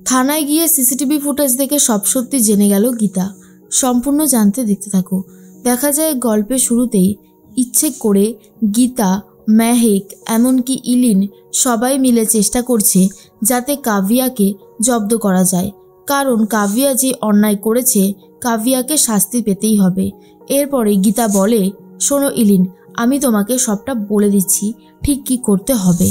থানায় গিয়ে CCTV footage দেখে সব সত্যি জেনে গেল গীতা। সম্পূর্ণ জানতে দেখতে থাকো। দেখা যায় গল্পের শুরুতেই ইচ্ছে করে গীতা, মেহেক, এমনকি ইলিন সবাই মিলে চেষ্টা করছে যাতে কাভিয়াকে জব্দ করা যায়, কারণ কাভিয়া যে অন্যায় করেছে কাভিয়াকে শাস্তি পেতেই হবে। এরপরে গীতা বলে, শোনো ইলিন, আমি তোমাকে সবটা বলে দিচ্ছি ঠিক কি করতে হবে।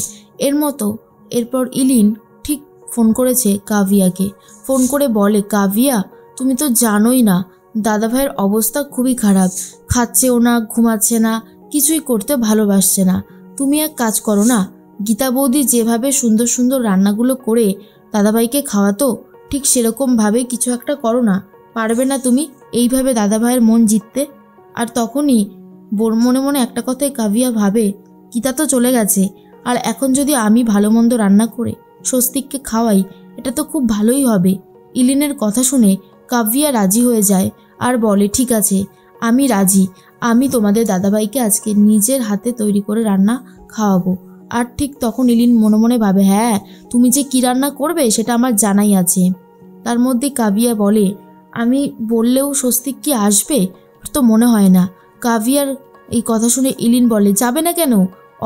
এরপর ইলিন ঠিক ফোন করেছে কাভিয়াকে। ফোন করে বলে, কাভিয়া তুমি তো জানোই না দাদাভাইয়ের অবস্থা খুবই খারাপ, খাচ্ছেও না, ঘুমাচ্ছে না, কিছুই করতে ভালোবাসছে না। তুমি এক কাজ করো না, গীতা বৌদি যেভাবে সুন্দর সুন্দর রান্নাগুলো করে দাদাভাইকে খাওয়াতো ঠিক সেরকমভাবে কিছু একটা করো না। পারবে না তুমি এইভাবে দাদাভাইয়ের মন জিততে? আর তখনই মনে মনে একটা কথাই কাভিয়া ভাবে, গীতা তো চলে গেছে, আর এখন যদি আমি ভালো মন্দ রান্না করে স্বস্তিককে খাওয়াই এটা তো খুব ভালোই হবে। ইলিনের কথা শুনে কাভিয়া রাজি হয়ে যায় আর বলে, ঠিক আছে আমি রাজি, আমি তোমাদের দাদাভাইকে আজকে নিজের হাতে তৈরি করে রান্না খাওয়াবো। আর ঠিক তখন ইলিন মনে মনে ভাবে, হ্যাঁ তুমি যে কী রান্না করবে সেটা আমার জানাই আছে। তার মধ্যে কাভিয়া বলে, আমি বললেও স্বস্তিক কি আসবে? তো মনে হয় না। কাভিয়ার এই কথা শুনে ইলিন বলে, যাবে না কেন?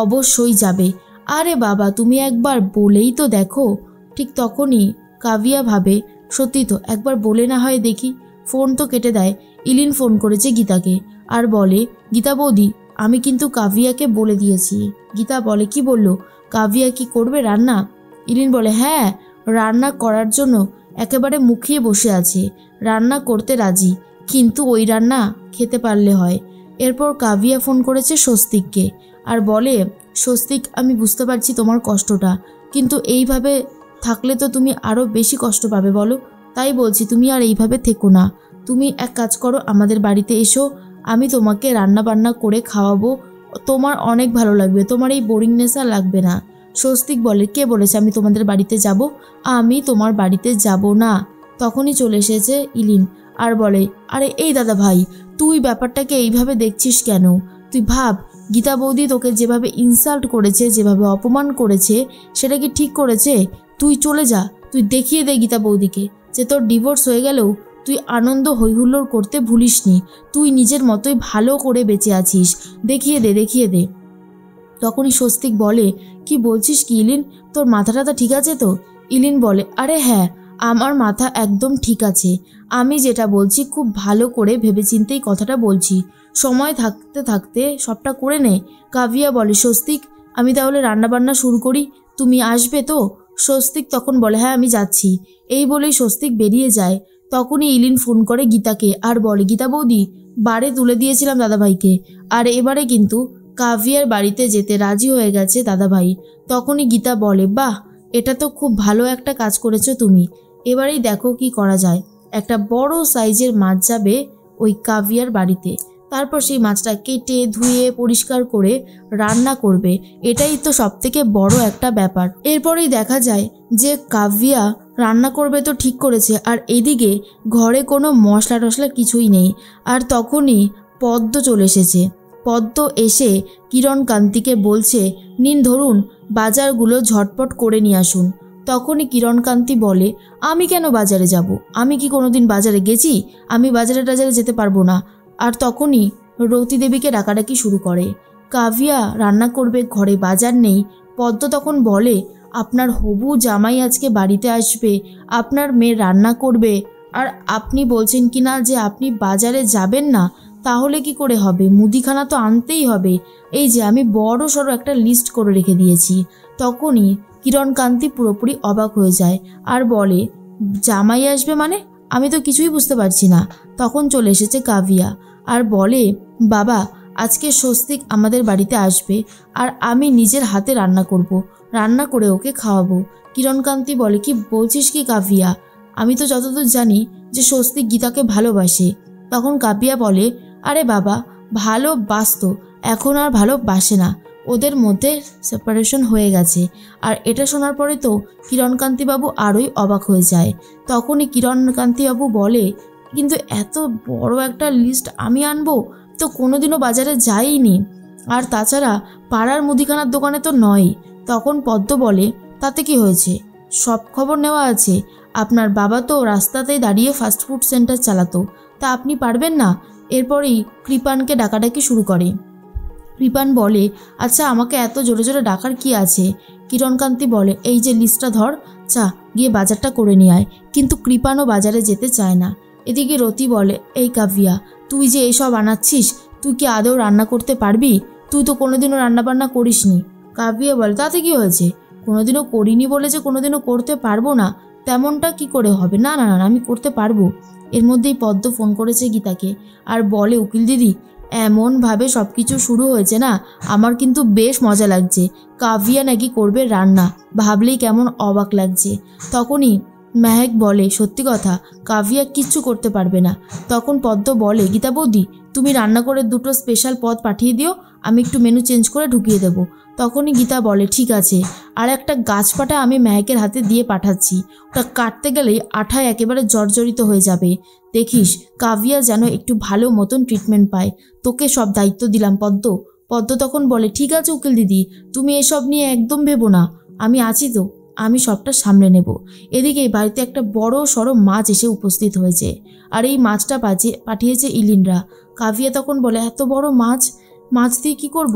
অবশ্যই যাবে। আরে বাবা তুমি একবার বলেই তো দেখো। ঠিক তখনই কাভিয়া ভাবে, সত্যি তো, একবার বলে না হয় দেখি। ফোন তো কেটে দেয়। ইলিন ফোন করেছে গীতাকে আর বলে, গীতা বৌদি আমি কিন্তু কাভিয়াকে বলে দিয়েছি। গীতা বলে, কি বললো? কাভিয়া কি করবে রান্না? ইলিন বলে, হ্যাঁ রান্না করার জন্য একেবারে মুখিয়ে বসে আছে, রান্না করতে রাজি, কিন্তু ওই রান্না খেতে পারলে হয়। এরপর কাভিয়া ফোন করেছে স্বস্তিককে আর বলে, স্বস্তিক আমি বুঝতে পারছি তোমার কষ্টটা, কিন্তু এইভাবে থাকলে তো তুমি আরও বেশি কষ্ট পাবে বলো। তাই বলছি তুমি আর এইভাবে থেকো না, তুমি এক কাজ করো, আমাদের বাড়িতে এসো, আমি তোমাকে রান্না বান্না করে খাওয়াবো, তোমার অনেক ভালো লাগবে, তোমার এই বোরিংনেস আর লাগবে না। স্বস্তিক বলে, কে বলেছে আমি তোমাদের বাড়িতে যাব? আমি তোমার বাড়িতে যাব না। তখনই চলে এসেছে ইলিন আর বলে, আরে এই দাদা ভাই তুই ব্যাপারটাকে এইভাবে দেখছিস কেন? তুই ভাব গীতা বৌদি তোকে যেভাবে ইনসাল্ট করেছে, যেভাবে অপমান করেছে, সেটা কি ঠিক করেছে? তুই চলে যা, তুই দেখিয়ে দে গীতা বৌদিকে যে তোর ডিভোর্স হয়ে গেলেও তুই আনন্দ হৈহুল্লোড় করতে ভুলিসনি, তুই নিজের মতোই ভালো করে বেঁচে আছিস, দেখিয়ে দে দেখিয়ে দে। তখনই স্বস্তিক বলে, কি বলছিস কি ইলিন, তোর মাথাটা ঠিক আছে তো? ইলিন বলে, আরে হ্যাঁ আমার মাথা একদম ঠিক আছে, আমি যেটা বলছি খুব ভালো করে ভেবেচিন্তেই কথাটা বলছি, সময় থাকতে থাকতে সবটা করে নে। কাভিয়া বলে, স্বস্তিক আমি তাহলে রান্নাবান্না শুরু করি, তুমি আসবে তো? স্বস্তিক তখন বলে, হ্যাঁ আমি যাচ্ছি। এই বলেই স্বস্তিক বেরিয়ে যায়। তখনই ইলিন ফোন করে গীতাকে আর বলে, গীতা বৌদি বারে তুলে দিয়েছিলাম দাদাভাইকে, আর এবারে কিন্তু কাভিয়ার বাড়িতে যেতে রাজি হয়ে গেছে দাদাভাই। তখনই গীতা বলে, বাহ এটা তো খুব ভালো একটা কাজ করেছো তুমি, এবারেই দেখো কি করা যায়। একটা বড় সাইজের মাছ যাবে ওই কাভিয়ার বাড়িতে, তারপর সেই মাছটা কেটে ধুয়ে পরিষ্কার করে রান্না করবে, এটাই তো সবথেকে বড় একটা ব্যাপার। এরপরেই দেখা যায় যে কাভিয়া রান্না করবে তো ঠিক করেছে, আর এদিকে ঘরে কোনো মশলা টশলা কিছুই নেই। আর তখনই পদ্ম চলে এসেছে। পদ্ম এসে কিরণ কান্তিকে বলছে, নিন ধরুন বাজারগুলো ঝটপট করে নিয়ে আসুন। তখনই কিরণ কান্তি বলে, আমি কেন বাজারে যাব? আমি কি কোনোদিন বাজারে গেছি? আমি বাজারে টাজারে যেতে পারবো না। আর তখনই রতি দেবীকে ডাকাডাকি শুরু করে। কাভিয়া রান্না করবে, ঘরে বাজার নেই। পদ্ম তখন বলে, আপনার হবু জামাই আজকে বাড়িতে আসবে, আপনার মেয়ে রান্না করবে, আর আপনি বলছেন কি না যে আপনি বাজারে যাবেন না? তাহলে কি করে হবে? মুদিখানা তো আনতেই হবে, এই যে আমি বড় সড়ো একটা লিস্ট করে রেখে দিয়েছি। তখনই কিরণ কান্তি পুরোপুরি অবাক হয়ে যায় আর বলে, জামাই আসবে মানে? আমি তো কিছুই বুঝতে পারছি না। তখন চলে এসেছে কাভিয়া আর বলে, বাবা আজকে স্বস্তিক আমাদের বাড়িতে আসবে, আর আমি নিজের হাতে রান্না করব, রান্না করে ওকে খাওয়াবো। কিরণ কান্তি বলে, কি বলছিস কি কাভিয়া? আমি তো যতদূর জানি যে স্বস্তিক গীতাকে ভালোবাসে। তখন কাভিয়া বলে, আরে বাবা ভালোবাসতো, এখন আর ভালোবাসে না, ওদের মধ্যে সেপারেশন হয়ে গেছে। আর এটা শোনার পরে তো কিরণকান্তিবাবু আরোই অবাক হয়ে যায়। তখনই কিরণকান্তিবাবু বলে, কিন্তু এত বড় একটা লিস্ট আমি আনবো? তো কোনোদিনও বাজারে যাইনি, আর তাছাড়া পাড়ার মুদিখানার দোকানে তো নয়। তখন পদ্ম বলে, তাতে কি হয়েছে, সব খবর নেওয়া আছে। আপনার বাবা তো রাস্তাতেই দাঁড়িয়ে ফাস্টফুড সেন্টার চালাতো, তা আপনি পারবেন না? এরপরেই কৃপানকে ডাকাডাকি শুরু করে। কৃপান বলে, আচ্ছা আমাকে এত জোরে জোরে ডাকার কি আছে? কিরণকান্তি বলে, এই যে লিস্টটা ধর, চা গিয়ে বাজারটা করে নিয়ে আয়। কিন্তু কৃপানও বাজারে যেতে চায় না। এদিকে রতি বলে, এই কাভিয়া, তুই যে এইসব আনাচ্ছিস, তুই কি আদৌ রান্না করতে পারবি? তুই তো কোনোদিনও রান্নাবান্না করিসনি। কাভিয়া বলে, তাতে কি হয়েছে? কোনোদিনও করিনি বলে যে কোনোদিনও করতে পারবো না তেমনটা কি করে হবে? না না না, আমি করতে পারবো। এর মধ্যেই পদ্ম ফোন করেছে গীতাকে আর বলে, উকিল দিদি, এমনভাবে সব কিছু শুরু হয়েছে না, আমার কিন্তু বেশ মজা লাগছে। কাভিয়া নাকি করবে রান্না, ভাবলেই কেমন অবাক লাগছে। তখনই মেহেক বলে, সত্যি কথা, কাভিয়া কিচ্ছু করতে পারবে না। তখন পদ্ম বলে, গীতা বৌদি, তুমি রান্না করে 2টো স্পেশাল পদ পাঠিয়ে দিও, আমি একটু মেনু চেঞ্জ করে ঢুকিয়ে দেবো। তখনই গীতা বলে, ঠিক আছে। আর একটা গাছপাটা আমি মেহেকের হাতে দিয়ে পাঠাচ্ছি, ওটা কাটতে গেলেই আঠায় একেবারে জর্জরিত হয়ে যাবে। দেখিস কাভিয়া যেন একটু ভালো মতন ট্রিটমেন্ট পায়। তোকে সব দায়িত্ব দিলাম পদ্ম। পদ্ম তখন বলে, ঠিক আছে উকিল দিদি, তুমি এসব নিয়ে একদম ভেবো না, আমি আছি তো, আমি সবটা সামলে নেব। এদিকে বাড়িতে একটা বড় সড়ো মাছ এসে উপস্থিত হয়েছে, আর এই মাছটা পাঠিয়েছে ইলিনরা। কাভিয়া তখন বলে, এত বড় মাছ, মাছ দিয়ে কি করব?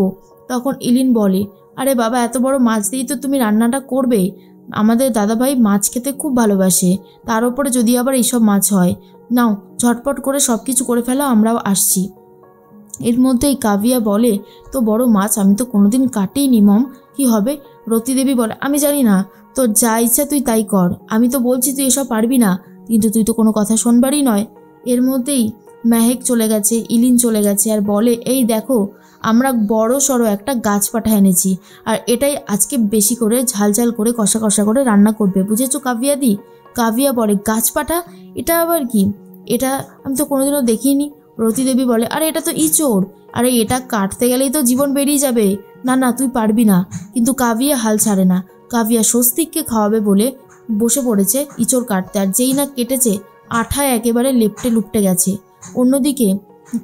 তখন ইলিন বলে, আরে বাবা, এত বড় মাছ দিয়েই তো তুমি রান্নাটা করবে। আমাদের দাদাভাই মাছ খেতে খুব ভালোবাসে, তার উপরে যদি আবার এইসব মাছ হয়। নাও ঝটপট করে সব কিছু করে ফেলো, আমরাও আসছি। এর মধ্যেই কাভিয়া বলে, তো বড় মাছ আমি তো কোনোদিন কাটিনি মম, কি হবে? রতি দেবী বলে, আমি জানি না, তোর যা ইচ্ছা তুই তাই কর। আমি তো বলছি তুই এসব পারবি না, কিন্তু তুই তো কোনো কথা শোনবারই নয়। এর মধ্যেই মেহেক চলে গেছে, ইলিন চলে গেছে আর বলে, এই দেখো, আমরা বড় সড়ো একটা গাছ পাঠা এনেছি, আর এটাই আজকে বেশি করে ঝাল ঝাল করে কষা কষা করে রান্না করবে, বুঝেছো কাভিয়া দি? কাভিয়া বলে, গাছ পাঠা? এটা আবার কি? এটা আমি তো কোনোদিনও দেখিনি। রতি দেবী বলে, আরে এটা তো ইঁচড়, আরে এটা কাটতে গেলেই তো জীবন বেরিয়ে যাবে। না না, তুই পারবি না। কিন্তু কাভিয়া হাল ছাড়ে না। কাভিয়া স্বস্তিককে খাওয়াবে বলে বসে পড়েছে ইঁচড় কাটতে, আর যেই না কেটেছে আঠায় একেবারে লেপটে লুপটে গেছে। অন্যদিকে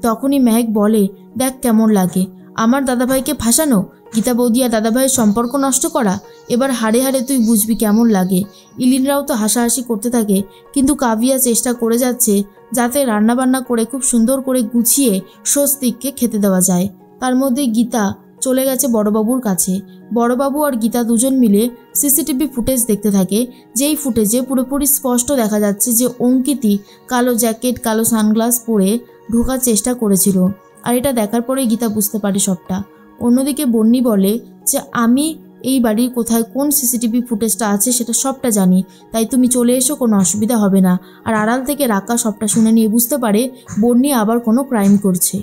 তখনই মেহেক বলে, দেখ কেমন লাগে আমার দাদাভাইকে ফাঁসানো, গীতা বৌদি আর দাদাভাইয়ের সম্পর্ক নষ্ট করা। এবার হাড়ে হাড়ে তুই বুঝবি কেমন লাগে। ইলিনরাও তো হাসাহাসি করতে থাকে, কিন্তু কাভিয়া চেষ্টা করে যাচ্ছে যাতে রান্নাবান্না করে খুব সুন্দর করে গুছিয়ে স্বস্তিককে খেতে দেওয়া যায়। তার মধ্যে গীতা চলে গেছে বড়বাবুর কাছে। বড়বাবু আর গীতা দুজন মিলে সিসিটিভি ফুটেজ দেখতে থাকে, যেই ফুটেজে পুরোপুরি স্পষ্ট দেখা যাচ্ছে যে অঙ্কিতি কালো জ্যাকেট, কালো সানগ্লাস পরে ঢোকার চেষ্টা করেছিল। আর এটা দেখার পরে গীতা বুঝতে পারে সবটা। অন্যদিকে বন্নি বলে যে, আমি এই বাড়ির কোথায় কোন সিসিটিভি ফুটেজটা আছে সেটা সবটা জানি, তাই তুমি চলে এসো, কোনো অসুবিধা হবে না। আর আড়াল থেকে রাকা সবটা শুনে নিয়ে বুঝতে পারে বন্নি আবার কোনো ক্রাইম করছে।